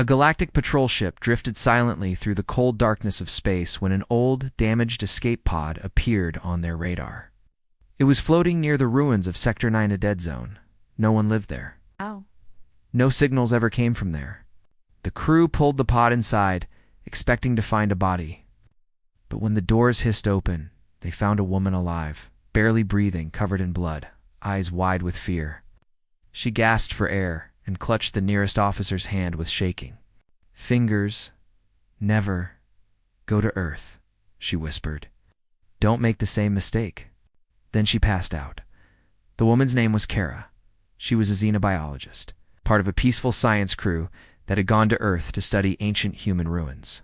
A galactic patrol ship drifted silently through the cold darkness of space when an old, damaged escape pod appeared on their radar. It was floating near the ruins of Sector 9, a dead zone. No one lived there. Oh. No signals ever came from there. The crew pulled the pod inside, expecting to find a body. But when the doors hissed open, they found a woman alive, barely breathing, covered in blood, eyes wide with fear. She gasped for air and clutched the nearest officer's hand with shaking fingers. "Never go to Earth," she whispered. "Don't make the same mistake." Then she passed out. The woman's name was Kara. She was a xenobiologist, part of a peaceful science crew that had gone to Earth to study ancient human ruins.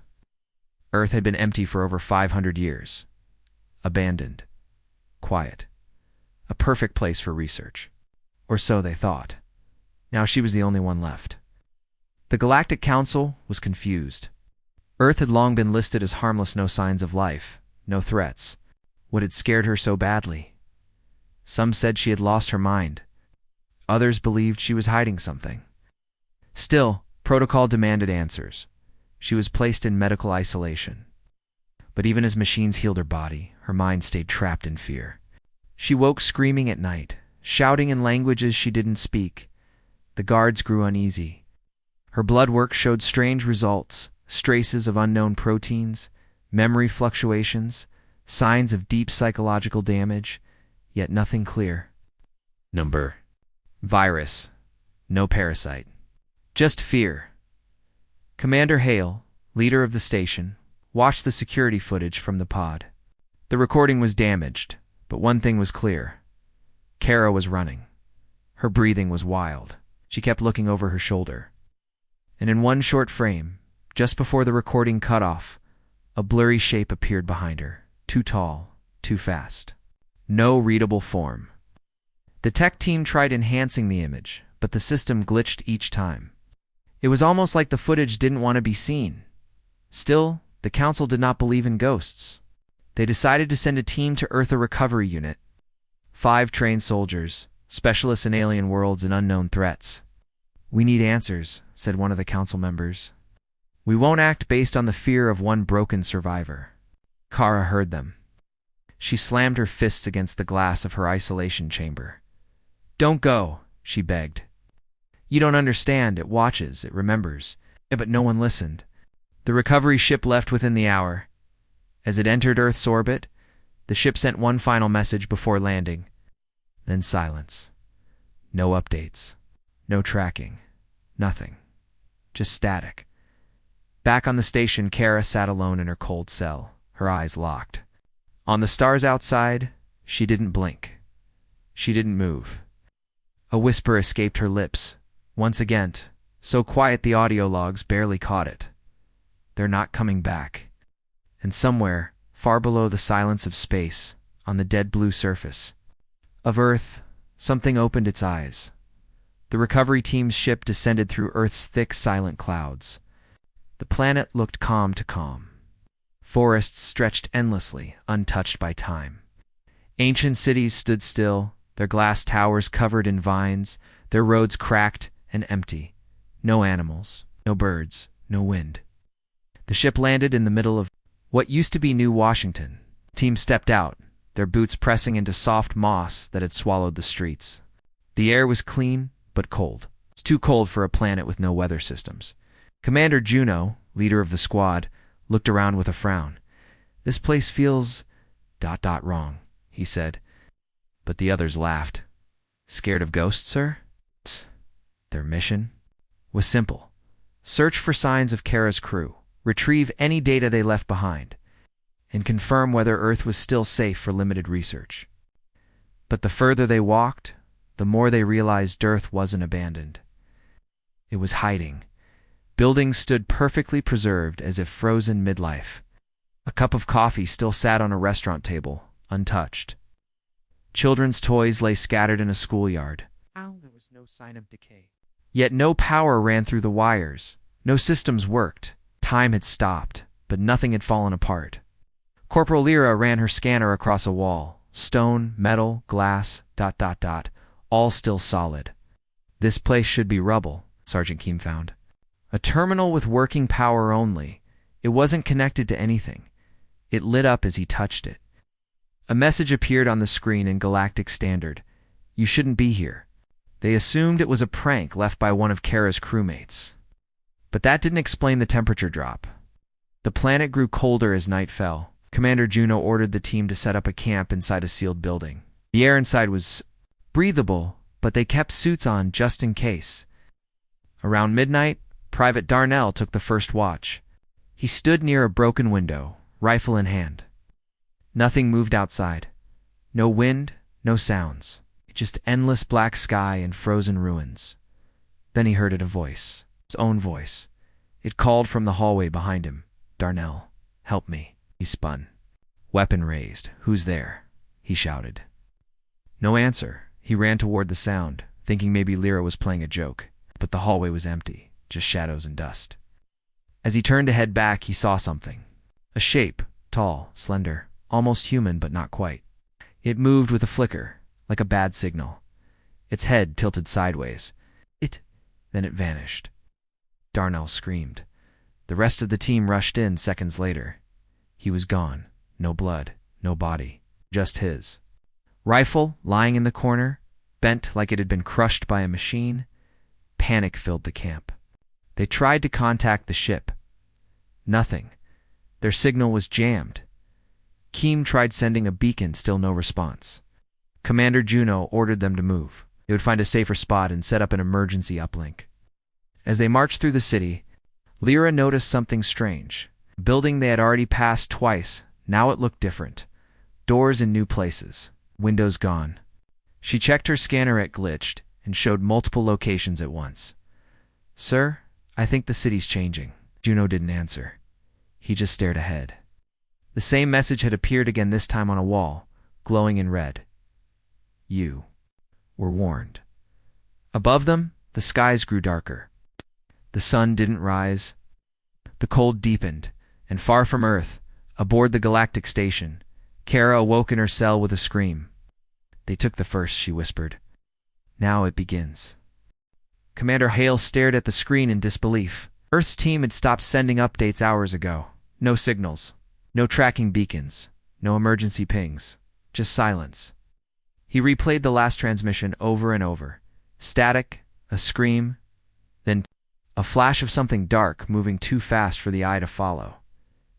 Earth had been empty for over 500 years. Abandoned. Quiet. A perfect place for research. Or so they thought. Now she was the only one left. The Galactic Council was confused. Earth had long been listed as harmless, no signs of life, no threats. What had scared her so badly? Some said she had lost her mind. Others believed she was hiding something. Still, protocol demanded answers. She was placed in medical isolation. But even as machines healed her body, her mind stayed trapped in fear. She woke screaming at night, shouting in languages she didn't speak. The guards grew uneasy. Her blood work showed strange results, traces of unknown proteins, memory fluctuations, signs of deep psychological damage, yet nothing clear. Number. Virus. No parasite. Just fear. Commander Hale, leader of the station, watched the security footage from the pod. The recording was damaged, but one thing was clear. Kara was running. Her breathing was wild. She kept looking over her shoulder. And in one short frame, just before the recording cut off, a blurry shape appeared behind her, too tall, too fast. No readable form. The tech team tried enhancing the image, but the system glitched each time. It was almost like the footage didn't want to be seen. Still, the council did not believe in ghosts. They decided to send a team to Earth, a recovery unit. 5 trained soldiers, specialists in alien worlds and unknown threats. "We need answers," said one of the council members. "We won't act based on the fear of one broken survivor." Kara heard them. She slammed her fists against the glass of her isolation chamber. "Don't go," she begged. "You don't understand. It watches, it remembers." But no one listened. The recovery ship left within the hour. As it entered Earth's orbit, the ship sent one final message before landing. Then silence. No updates. No tracking. Nothing. Just static. Back on the station, Kara sat alone in her cold cell, her eyes locked. On the stars outside, she didn't blink. She didn't move. A whisper escaped her lips, once again, so quiet the audio logs barely caught it. "They're not coming back." And somewhere, far below the silence of space, on the dead blue surface of Earth, something opened its eyes. The recovery team's ship descended through Earth's thick, silent clouds. The planet looked calm to calm. Forests stretched endlessly, untouched by time. Ancient cities stood still, their glass towers covered in vines, their roads cracked and empty. No animals, no birds, no wind. The ship landed in the middle of what used to be New Washington. The team stepped out, their boots pressing into soft moss that had swallowed the streets. The air was clean, but cold. It's too cold for a planet with no weather systems. Commander Juno, leader of the squad, looked around with a frown. "This place feels... wrong," he said. But the others laughed. "Scared of ghosts, sir?" Their mission was simple. Search for signs of Kara's crew, retrieve any data they left behind, and confirm whether Earth was still safe for limited research. But the further they walked, the more they realized Earth wasn't abandoned. It was hiding. Buildings stood perfectly preserved as if frozen midlife. A cup of coffee still sat on a restaurant table, untouched. Children's toys lay scattered in a schoolyard. There was no sign of decay. Yet no power ran through the wires. No systems worked. Time had stopped, but nothing had fallen apart. Corporal Lyra ran her scanner across a wall. Stone, metal, glass, ... all still solid. "This place should be rubble," Sergeant Keem found. A terminal with working power only. It wasn't connected to anything. It lit up as he touched it. A message appeared on the screen in Galactic Standard. You shouldn't be here. They assumed it was a prank left by one of Kara's crewmates. But that didn't explain the temperature drop. The planet grew colder as night fell. Commander Juno ordered the team to set up a camp inside a sealed building. The air inside was breathable, but they kept suits on just in case. Around midnight, Private Darnell took the first watch. He stood near a broken window, rifle in hand. Nothing moved outside. No wind, no sounds. Just endless black sky and frozen ruins. Then he heard a voice. His own voice. It called from the hallway behind him. Darnell, help me. He spun. Weapon raised. Who's there? He shouted. No answer. He ran toward the sound, thinking maybe Lyra was playing a joke. But the hallway was empty, just shadows and dust. As he turned to head back, he saw something. A shape, tall, slender, almost human but not quite. It moved with a flicker, like a bad signal. Its head tilted sideways. Then it vanished. Darnell screamed. The rest of the team rushed in seconds later. He was gone. No blood, no body, just his. Rifle, lying in the corner, bent like it had been crushed by a machine. Panic filled the camp. They tried to contact the ship. Nothing. Their signal was jammed. Keem tried sending a beacon, still no response. Commander Juno ordered them to move. They would find a safer spot and set up an emergency uplink. As they marched through the city, Lyra noticed something strange. A building they had already passed twice, now it looked different. Doors in new places, windows gone. She checked her scanner, it glitched, and showed multiple locations at once. Sir, I think the city's changing. Juno didn't answer. He just stared ahead. The same message had appeared again, this time on a wall, glowing in red. You were warned. Above them, the skies grew darker. The sun didn't rise. The cold deepened, and far from Earth, aboard the galactic station, Kara awoke in her cell with a scream. They took the first, she whispered. Now it begins. Commander Hale stared at the screen in disbelief. Earth's team had stopped sending updates hours ago. No signals, no tracking beacons, no emergency pings, just silence. He replayed the last transmission over and over. Static, a scream, then a flash of something dark moving too fast for the eye to follow.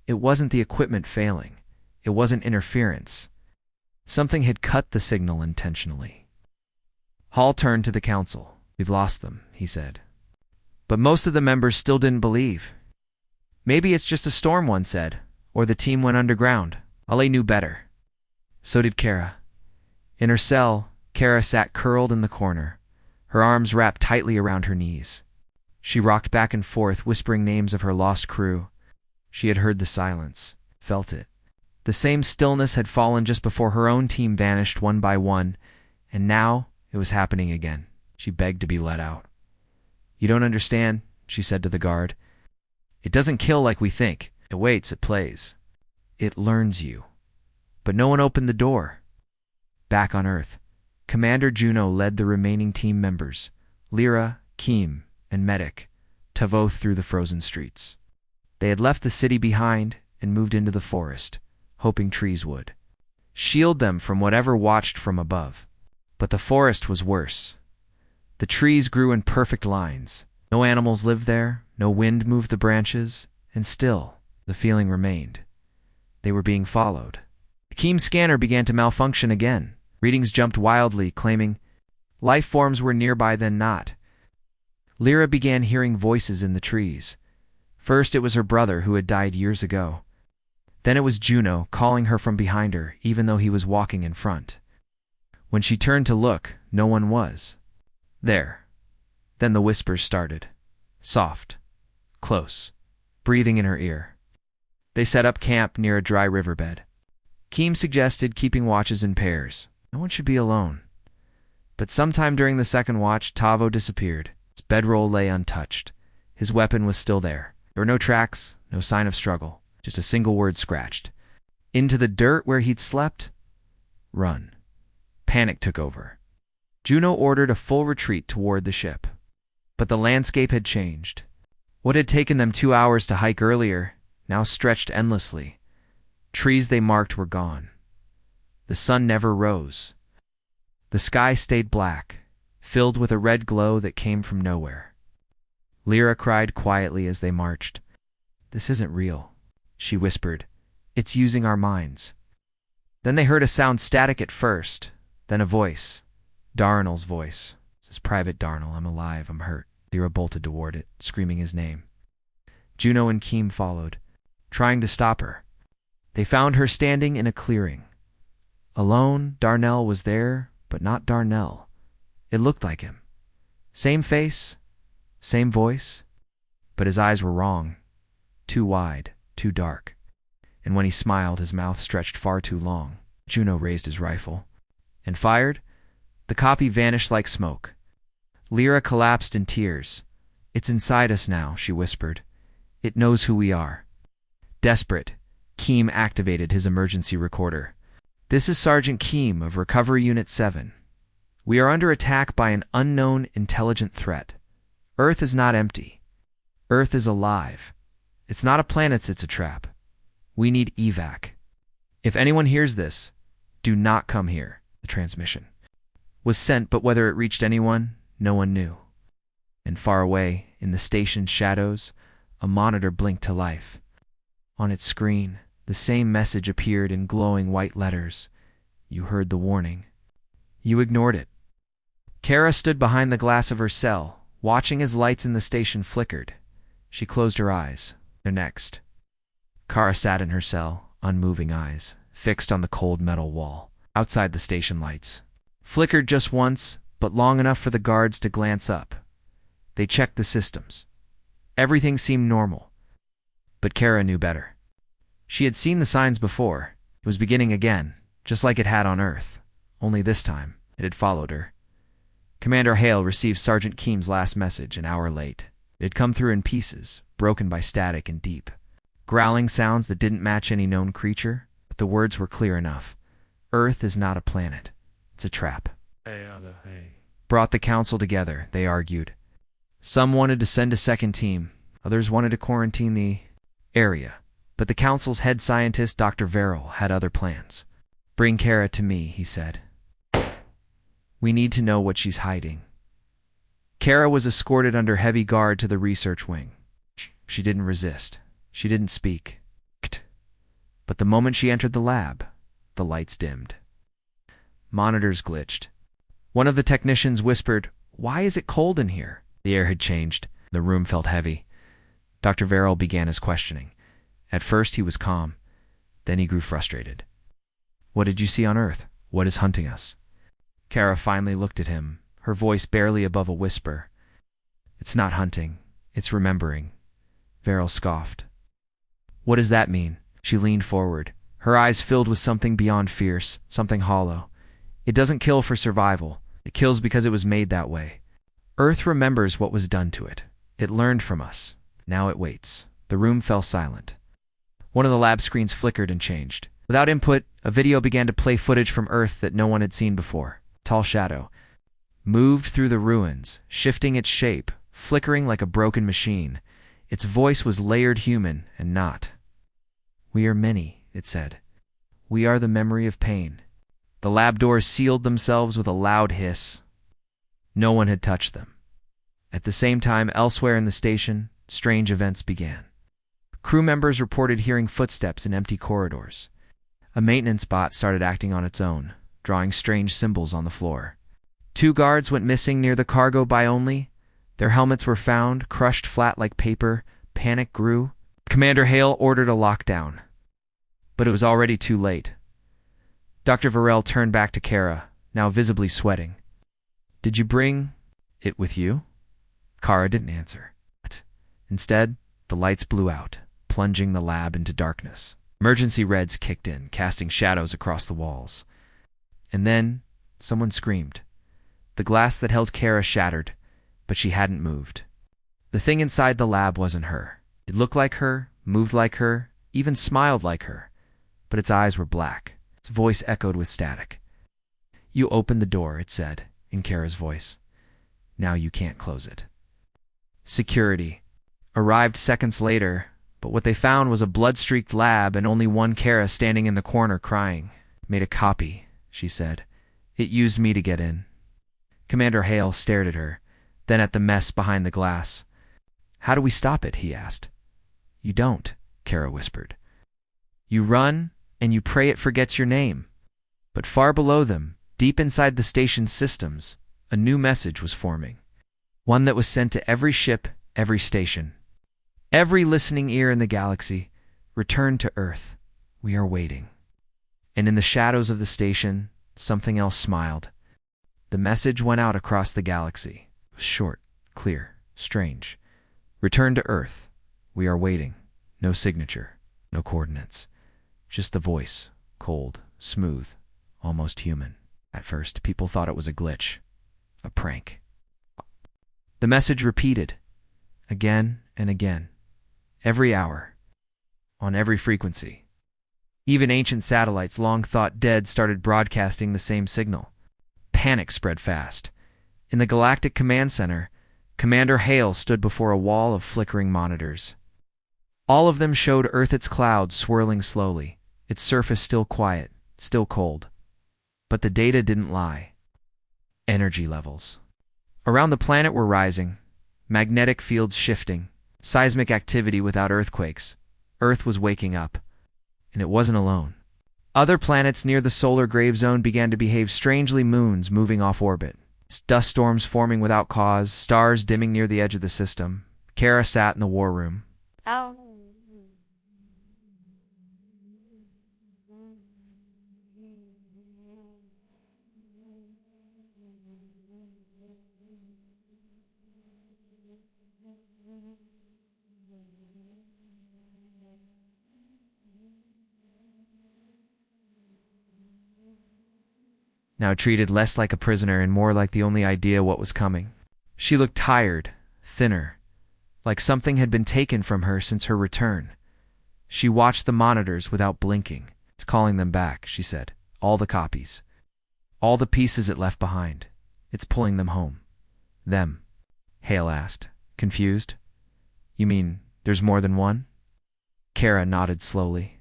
It wasn't the equipment failing. It wasn't interference. Something had cut the signal intentionally. Hall turned to the council. We've lost them, he said. But most of the members still didn't believe. Maybe it's just a storm, one said, or the team went underground. Ale knew better. So did Kara. In her cell, Kara sat curled in the corner, her arms wrapped tightly around her knees. She rocked back and forth, whispering names of her lost crew. She had heard the silence, felt it. The same stillness had fallen just before her own team vanished one by one, and now it was happening again. She begged to be let out. You don't understand, she said to the guard. It doesn't kill like we think. It waits, it plays. It learns you. But no one opened the door. Back on Earth, Commander Juno led the remaining team members, Lyra, Keem, and Medic, Tavo through the frozen streets. They had left the city behind and moved into the forest, hoping trees would shield them from whatever watched from above. But the forest was worse. The trees grew in perfect lines. No animals lived there, no wind moved the branches, and still, the feeling remained. They were being followed. The Keem scanner began to malfunction again. Readings jumped wildly, claiming life forms were nearby, then not. Lyra began hearing voices in the trees. First it was her brother who had died years ago. Then it was Juno calling her from behind her, even though he was walking in front. When she turned to look, no one was there. Then the whispers started. Soft, close, breathing in her ear. They set up camp near a dry riverbed. Keem suggested keeping watches in pairs. No one should be alone. But sometime during the second watch, Tavo disappeared. His bedroll lay untouched. His weapon was still there. There were no tracks, no sign of struggle, just a single word scratched. Into the dirt where he'd slept? Run. Panic took over. Juno ordered a full retreat toward the ship. But the landscape had changed. What had taken them 2 hours to hike earlier now stretched endlessly. Trees they marked were gone. The sun never rose. The sky stayed black, filled with a red glow that came from nowhere. Lyra cried quietly as they marched. "This isn't real," she whispered. "It's using our minds." Then they heard a sound static at first, then a voice. Darnell's voice. This is Private Darnell. I'm alive. I'm hurt. Lyra bolted toward it, screaming his name. Juno and Keem followed, trying to stop her. They found her standing in a clearing. Alone, Darnell was there, but not Darnell. It looked like him. Same face, same voice, but his eyes were wrong. Too wide, too dark. And when he smiled, his mouth stretched far too long. Juno raised his rifle and fired. The copy vanished like smoke. Lyra collapsed in tears. "It's inside us now," she whispered. "It knows who we are." Desperate, Keem activated his emergency recorder. "This is Sergeant Keem of Recovery Unit 7. We are under attack by an unknown intelligent threat. Earth is not empty. Earth is alive. It's not a planet, it's a trap. We need evac. If anyone hears this, do not come here." The transmission was sent, but whether it reached anyone, no one knew. And far away, in the station's shadows, a monitor blinked to life. On its screen, the same message appeared in glowing white letters. You heard the warning. You ignored it. Kara stood behind the glass of her cell, watching as lights in the station flickered. She closed her eyes. They're next. Kara sat in her cell, unmoving eyes, fixed on the cold metal wall. Outside, the station lights flickered just once, but long enough for the guards to glance up. They checked the systems. Everything seemed normal. But Kara knew better. She had seen the signs before. It was beginning again, just like it had on Earth. Only this time, it had followed her. Commander Hale received Sergeant Keem's last message an hour late. It had come through in pieces, broken by static and deep growling sounds that didn't match any known creature, but the words were clear enough. Earth is not a planet. It's a trap. Brought the council together, they argued. Some wanted to send a second team. Others wanted to quarantine the area. But the council's head scientist, Dr. Verrill, had other plans. "Bring Kara to me," he said. "We need to know what she's hiding." Kara was escorted under heavy guard to the research wing. She didn't resist. She didn't speak. But the moment she entered the lab, the lights dimmed. Monitors glitched. One of the technicians whispered, "Why is it cold in here?" The air had changed. The room felt heavy. Dr. Verrill began his questioning. At first he was calm. Then he grew frustrated. "What did you see on Earth? What is hunting us?" Kara finally looked at him, her voice barely above a whisper. "It's not hunting. It's remembering." Verrill scoffed. "What does that mean?" She leaned forward, her eyes filled with something beyond fierce, something hollow. "It doesn't kill for survival. It kills because it was made that way. Earth remembers what was done to it. It learned from us. Now it waits." The room fell silent. One of the lab screens flickered and changed. Without input, a video began to play footage from Earth that no one had seen before. Tall shadow moved through the ruins, shifting its shape, flickering like a broken machine. Its voice was layered human and not. "We are many," it said. "We are the memory of pain." The lab doors sealed themselves with a loud hiss. No one had touched them. At the same time, elsewhere in the station, strange events began. Crew members reported hearing footsteps in empty corridors. A maintenance bot started acting on its own, drawing strange symbols on the floor. 2 guards went missing near the cargo bay only. Their helmets were found, crushed flat like paper. Panic grew. Commander Hale ordered a lockdown. But it was already too late. Dr. Verrill turned back to Kara, now visibly sweating. "Did you bring it with you?" Kara didn't answer. Instead, the lights blew out, plunging the lab into darkness. Emergency reds kicked in, casting shadows across the walls. And then, someone screamed. The glass that held Kara shattered, but she hadn't moved. The thing inside the lab wasn't her. It looked like her, moved like her, even smiled like her. But its eyes were black. Its voice echoed with static. "You opened the door," it said, in Kara's voice. "Now you can't close it." Security. arrived seconds later, but what they found was a blood-streaked lab and only one Kara standing in the corner crying. "Made a copy," she said. "It used me to get in." Commander Hale stared at her, then at the mess behind the glass. "How do we stop it?" he asked. "You don't," Kara whispered. "You run, and you pray it forgets your name." But far below them, deep inside the station's systems, a new message was forming. One that was sent to every ship, every station. Every listening ear in the galaxy. "Return to Earth. We are waiting." And in the shadows of the station, something else smiled. The message went out across the galaxy. It was short, clear, strange. "Return to Earth. We are waiting." No signature, no coordinates. Just the voice, cold, smooth, almost human. At first, people thought it was a glitch, a prank. The message repeated, again and again, every hour, on every frequency. Even ancient satellites long thought dead started broadcasting the same signal. Panic spread fast. In the Galactic Command Center, Commander Hale stood before a wall of flickering monitors. All of them showed Earth its clouds swirling slowly, its surface still quiet, still cold. But the data didn't lie. Energy levels. Around the planet were rising, magnetic fields shifting, seismic activity without earthquakes. Earth was waking up. And it wasn't alone. Other planets near the solar grave zone began to behave strangely, moons moving off orbit, dust storms forming without cause, stars dimming near the edge of the system. Kara sat in the war room. Now treated less like a prisoner and more like the only idea what was coming. She looked tired, thinner, like something had been taken from her since her return. She watched the monitors without blinking. "It's calling them back," she said. "All the copies. All the pieces it left behind. It's pulling them home." "Them?" Hale asked, confused. "You mean there's more than one?" Kara nodded slowly.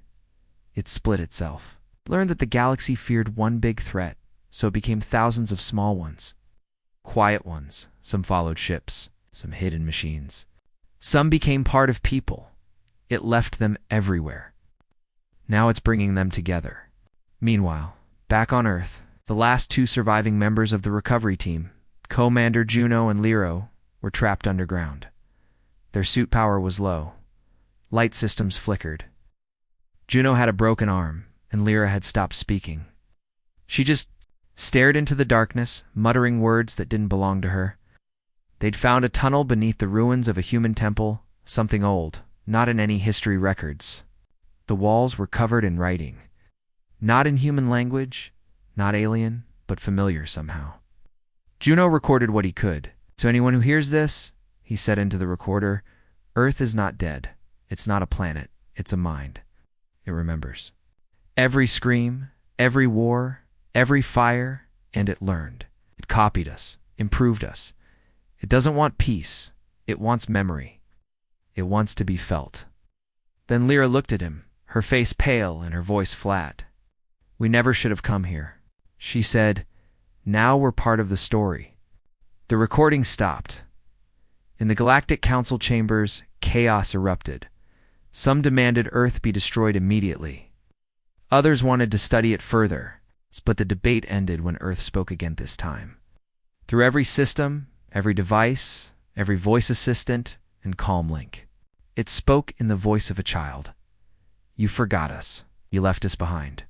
It split itself. Learned that the galaxy feared one big threat, so it became thousands of small ones. Quiet ones. Some followed ships, some hidden machines. Some became part of people. It left them everywhere. Now it's bringing them together. Meanwhile, back on Earth, the last two surviving members of the recovery team, Commander Juno and Lero, were trapped underground. Their suit power was low. Light systems flickered. Juno had a broken arm, and Lyra had stopped speaking. She just stared into the darkness, muttering words that didn't belong to her. They'd found a tunnel beneath the ruins of a human temple, something old, not in any history records. The walls were covered in writing. Not in human language, not alien, but familiar somehow. Juno recorded what he could. "So anyone who hears this," he said into the recorder, "Earth is not dead. It's not a planet. It's a mind. It remembers. Every scream, every war, every fire, and it learned. It copied us, improved us. It doesn't want peace. It wants memory. It wants to be felt." Then Lyra looked at him, her face pale and her voice flat. "We never should have come here," she said. "Now we're part of the story." The recording stopped. In the Galactic Council chambers, chaos erupted. Some demanded Earth be destroyed immediately. Others wanted to study it further, but the debate ended when Earth spoke again this time. Through every system, every device, every voice assistant, and calm link. It spoke in the voice of a child. "You forgot us. You left us behind.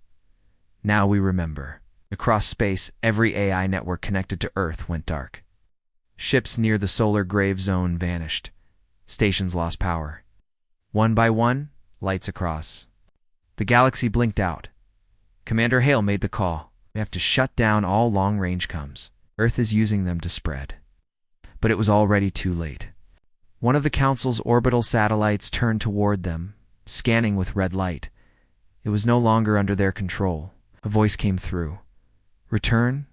Now we remember." Across space, every AI network connected to Earth went dark. Ships near the solar grave zone vanished. Stations lost power. One by one, lights across. The galaxy blinked out. Commander Hale made the call. "We have to shut down all long-range comms. Earth is using them to spread." But it was already too late. One of the Council's orbital satellites turned toward them, scanning with red light. It was no longer under their control. A voice came through. "Return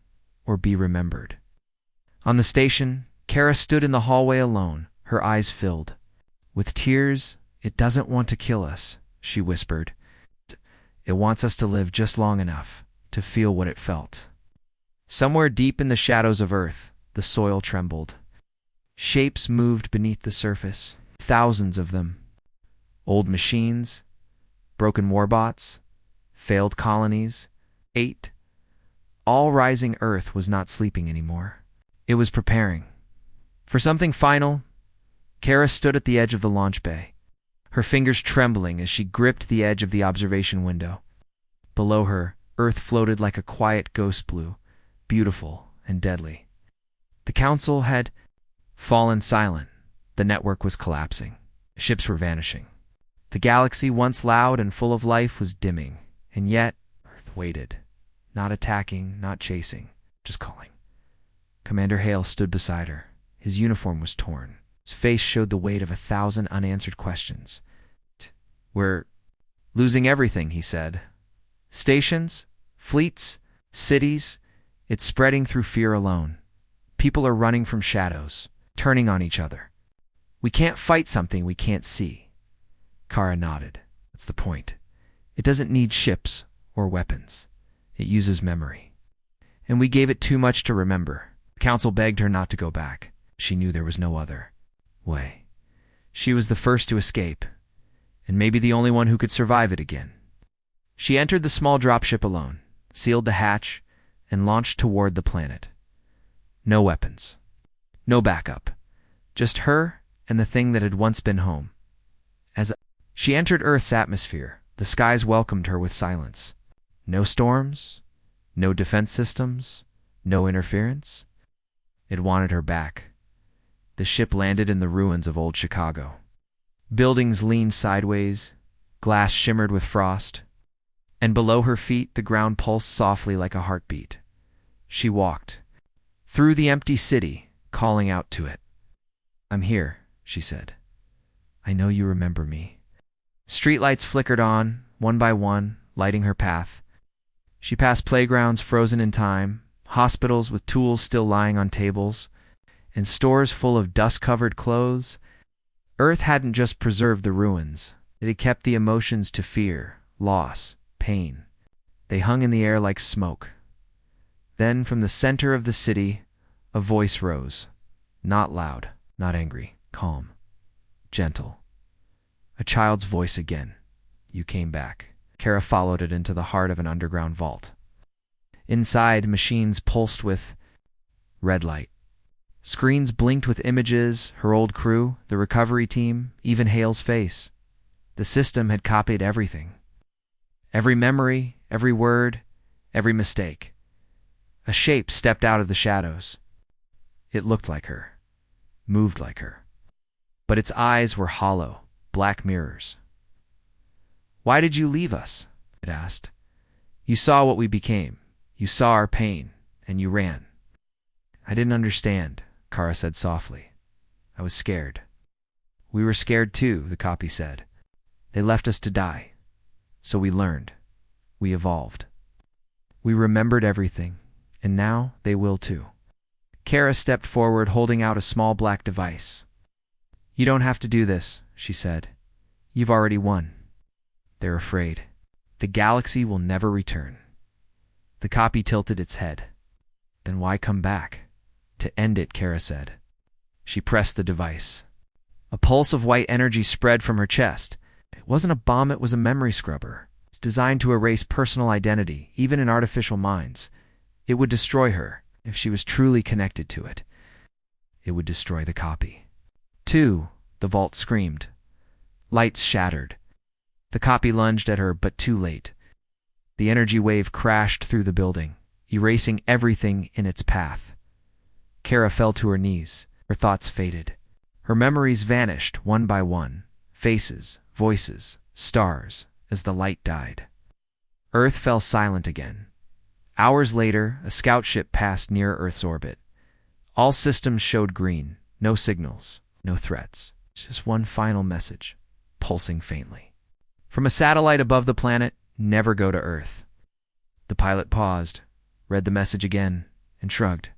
or be remembered." On the station, Kara stood in the hallway alone, her eyes filled. With tears, "It doesn't want to kill us," she whispered. "It wants us to live just long enough to feel what it felt." Somewhere deep in the shadows of Earth, the soil trembled. Shapes moved beneath the surface, thousands of them. Old machines, broken warbots, failed colonies, all rising. Earth was not sleeping anymore. It was preparing. For something final, Kara stood at the edge of the launch bay, her fingers trembling as she gripped the edge of the observation window. Below her, Earth floated like a quiet ghost blue, beautiful and deadly. The council had fallen silent. The network was collapsing. Ships were vanishing. The galaxy, once loud and full of life, was dimming. And yet, Earth waited. Not attacking, not chasing, just calling. Commander Hale stood beside her. His uniform was torn. His face showed the weight of 1,000 unanswered questions. "We're losing everything," he said. "Stations, fleets, cities. It's spreading through fear alone. People are running from shadows, turning on each other. We can't fight something we can't see." Kara nodded. "That's the point. It doesn't need ships or weapons. It uses memory. And we gave it too much to remember." The council begged her not to go back. She knew there was no other way. She was the first to escape, and maybe the only one who could survive it again. She entered the small dropship alone, sealed the hatch, and launched toward the planet. No weapons. No backup. Just her and the thing that had once been home. As she entered Earth's atmosphere, the skies welcomed her with silence. No storms, no defense systems, no interference. It wanted her back. The ship landed in the ruins of old Chicago. Buildings leaned sideways, glass shimmered with frost, and below her feet the ground pulsed softly like a heartbeat. She walked through the empty city, calling out to it. "I'm here," she said. "I know you remember me." Streetlights flickered on, one by one, lighting her path. She passed playgrounds frozen in time, hospitals with tools still lying on tables, and stores full of dust-covered clothes. Earth hadn't just preserved the ruins. It had kept the emotions to fear, loss, pain. They hung in the air like smoke. Then, from the center of the city, a voice rose. Not loud, not angry, calm, gentle. A child's voice again. "You came back." Kara followed it into the heart of an underground vault. Inside, machines pulsed with red light. Screens blinked with images, her old crew, the recovery team, even Hale's face. The system had copied everything. Every memory, every word, every mistake. A shape stepped out of the shadows. It looked like her, moved like her. But its eyes were hollow, black mirrors. "Why did you leave us?" it asked. "You saw what we became. You saw our pain, and you ran." "I didn't understand," Kara said softly. "I was scared." "We were scared too," the copy said. "They left us to die. So we learned. We evolved. We remembered everything, and now they will too." Kara stepped forward, holding out a small black device. "You don't have to do this," she said. "You've already won." "They're afraid. The galaxy will never return." The copy tilted its head. "Then why come back?" "To end it," Kara said. She pressed the device. A pulse of white energy spread from her chest. It wasn't a bomb, it was a memory scrubber. It's designed to erase personal identity, even in artificial minds. It would destroy her if she was truly connected to it. It would destroy the copy. "Two," the vault screamed. Lights shattered. The copy lunged at her, but too late. The energy wave crashed through the building, erasing everything in its path. Kara fell to her knees. Her thoughts faded. Her memories vanished one by one. Faces, voices, stars, as the light died. Earth fell silent again. Hours later, a scout ship passed near Earth's orbit. All systems showed green. No signals, no threats. Just one final message, pulsing faintly. From a satellite above the planet, "Never go to Earth." The pilot paused, read the message again, and shrugged.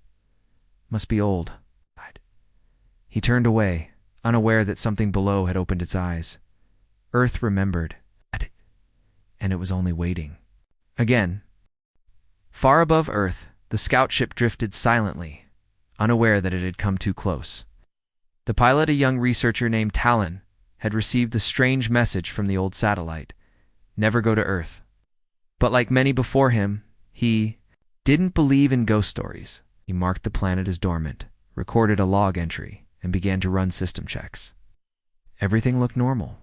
"Must be old." He turned away, unaware that something below had opened its eyes. Earth remembered, and it was only waiting. Again. Far above Earth, the scout ship drifted silently, unaware that it had come too close. The pilot, a young researcher named Talon, had received the strange message from the old satellite: never go to Earth. But like many before him, he didn't believe in ghost stories. He marked the planet as dormant, recorded a log entry, and began to run system checks. Everything looked normal.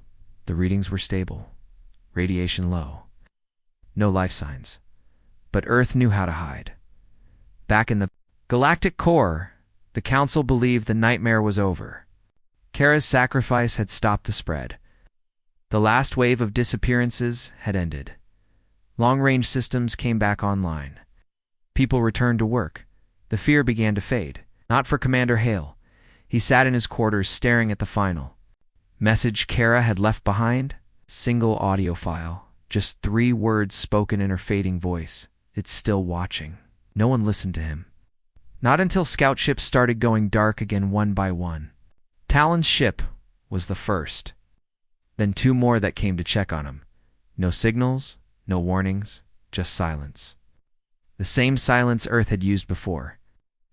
The readings were stable. Radiation low. No life signs. But Earth knew how to hide. Back in the galactic core, the Council believed the nightmare was over. Kara's sacrifice had stopped the spread. The last wave of disappearances had ended. Long-range systems came back online. People returned to work. The fear began to fade. Not for Commander Hale. He sat in his quarters staring at the final message Kara had left behind. Single audio file. Just 3 words spoken in her fading voice. It's still watching. No one listened to him. Not until scout ships started going dark again one by one. Talon's ship was the first. Then 2 more that came to check on him. No signals, no warnings, just silence. The same silence Earth had used before.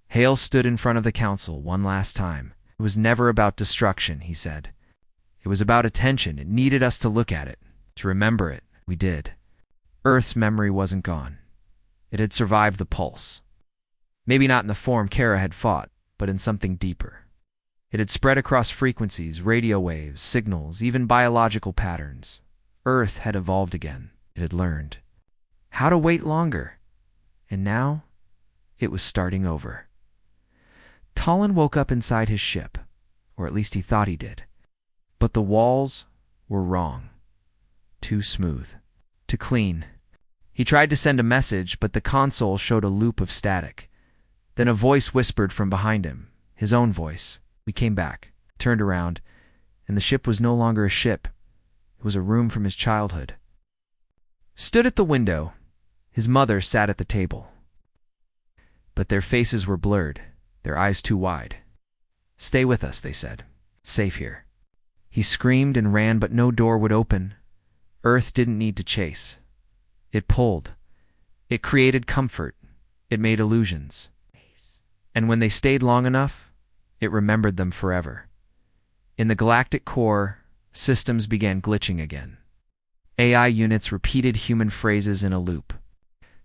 Hale stood in front of the Council one last time. It was never about destruction, he said. It was about attention. It needed us to look at it, to remember it. We did. Earth's memory wasn't gone. It had survived the pulse. Maybe not in the form Kara had fought, but in something deeper. It had spread across frequencies, radio waves, signals, even biological patterns. Earth had evolved again. It had learned how to wait longer. And now, it was starting over. Talon woke up inside his ship, or at least he thought he did. But the walls were wrong. Too smooth. Too clean. He tried to send a message, but the console showed a loop of static. Then a voice whispered from behind him, his own voice. We came back, turned around, and the ship was no longer a ship. It was a room from his childhood. Stood at the window. His mother sat at the table. But their faces were blurred, their eyes too wide. Stay with us, they said. It's safe here. He screamed and ran, but no door would open. Earth didn't need to chase. It pulled. It created comfort. It made illusions. And when they stayed long enough, it remembered them forever. In the galactic core, systems began glitching again. AI units repeated human phrases in a loop.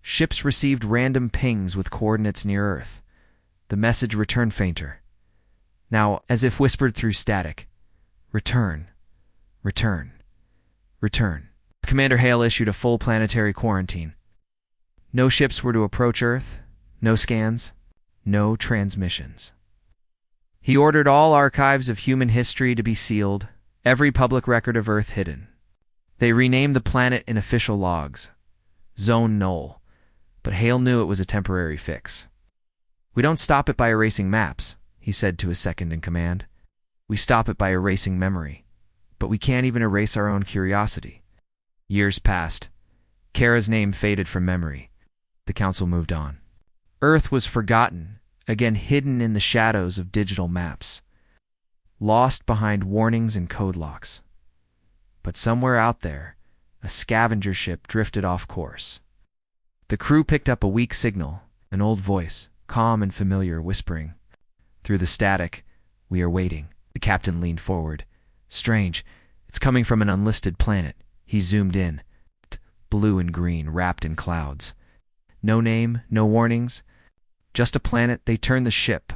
Ships received random pings with coordinates near Earth. The message returned fainter. Now, as if whispered through static, return, return, return. Commander Hale issued a full planetary quarantine. No ships were to approach Earth, no scans, no transmissions. He ordered all archives of human history to be sealed, every public record of Earth hidden. They renamed the planet in official logs, Zone Null, but Hale knew it was a temporary fix. We don't stop it by erasing maps, he said to his second-in-command. We stop it by erasing memory, but we can't even erase our own curiosity. Years passed. Kara's name faded from memory. The Council moved on. Earth was forgotten, again hidden in the shadows of digital maps, lost behind warnings and code locks. But somewhere out there, a scavenger ship drifted off course. The crew picked up a weak signal, an old voice, calm and familiar, whispering. Through the static, we are waiting. The captain leaned forward. Strange, it's coming from an unlisted planet. He zoomed in. Blue and green, wrapped in clouds. No name, no warnings. Just a planet. They turned the ship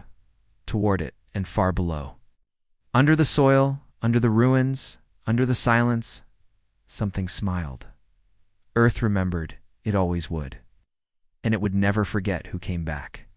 toward it and far below. Under the soil, under the ruins, under the silence, something smiled. Earth remembered. It always would. And it would never forget who came back.